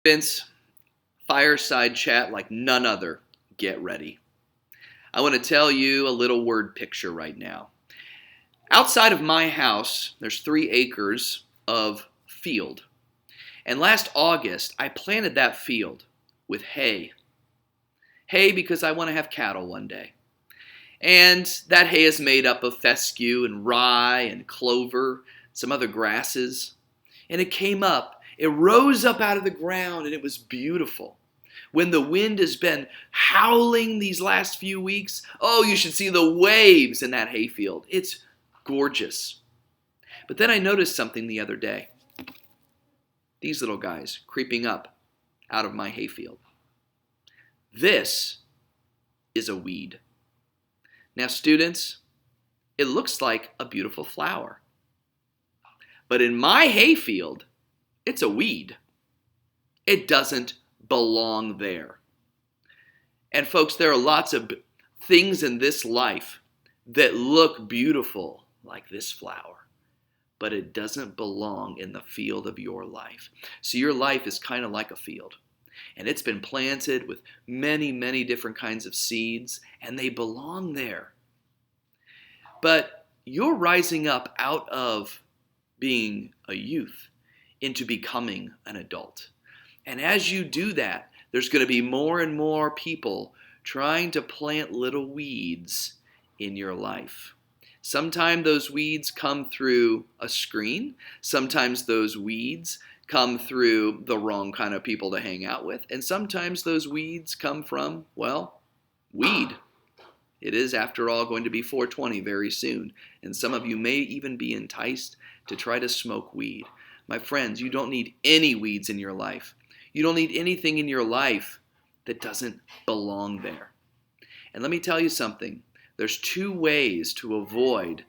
Vince, fireside chat like none other. Get ready. I want to tell you a little word picture right now. Outside of my house, there's 3 acres of field. And last August, I planted that field with hay. Hay because I want to have cattle one day. And that hay is made up of fescue and rye and clover, some other grasses. And it came up, it rose up out of the ground, and it was beautiful. When the wind has been howling these last few weeks, oh, you should see the waves in that hayfield. It's gorgeous. But then I noticed something the other day. These little guys creeping up out of my hayfield. This is a weed. Now, students, it looks like a beautiful flower. But in my hayfield, it's a weed. It doesn't belong there. And folks, there are lots of things in this life that look beautiful like this flower, but it doesn't belong in the field of your life. So your life is kind of like a field, and it's been planted with many, many different kinds of seeds, and they belong there. But you're rising up out of being a youth into becoming an adult. And as you do that, there's going to be more and more people trying to plant little weeds in your life. Sometimes those weeds come through a screen. Sometimes those weeds come through the wrong kind of people to hang out with. And sometimes those weeds come from, well, weed. It is, after all, going to be 420 very soon. And some of you may even be enticed to try to smoke weed. My friends, you don't need any weeds in your life. You don't need anything in your life that doesn't belong there. And let me tell you something. There's 2 ways to avoid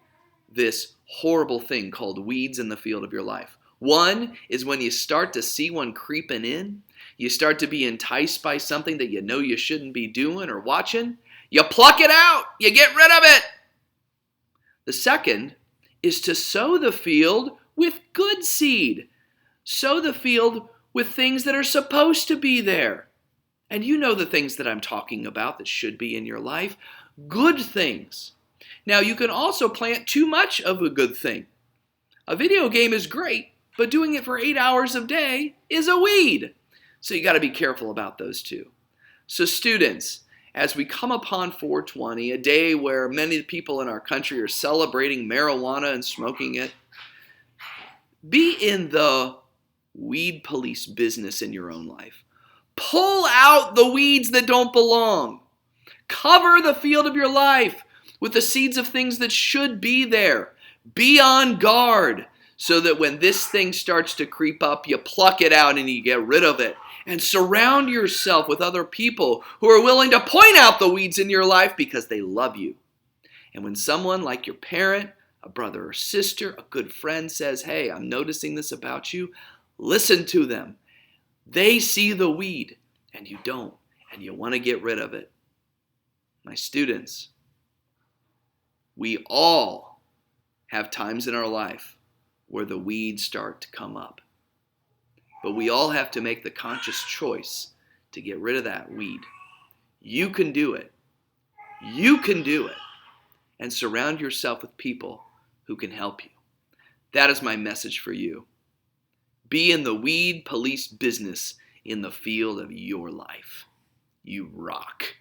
this horrible thing called weeds in the field of your life. One is when you start to see one creeping in, you start to be enticed by something that you know you shouldn't be doing or watching, you pluck it out, you get rid of it. The second is to sow the field with good seed. Sow the field with things that are supposed to be there. And you know the things that I'm talking about that should be in your life. Good things. Now, you can also plant too much of a good thing. A video game is great, but doing it for 8 hours a day is a weed. So you got to be careful about those two. So students, as we come upon 420, a day where many people in our country are celebrating marijuana and smoking it, be in the weed police business in your own life. Pull out the weeds that don't belong. Cover the field of your life with the seeds of things that should be there. Be on guard so that when this thing starts to creep up, you pluck it out and you get rid of it. And surround yourself with other people who are willing to point out the weeds in your life because they love you. And when someone like your parent, a brother or sister, a good friend says, hey, I'm noticing this about you, listen to them. They see the weed and you don't, and you want to get rid of it. My students, we all have times in our life where the weeds start to come up. But we all have to make the conscious choice to get rid of that weed. You can do it. You can do it. And surround yourself with people who can help you. That is my message for you. Be in the weed police business in the field of your life. You rock.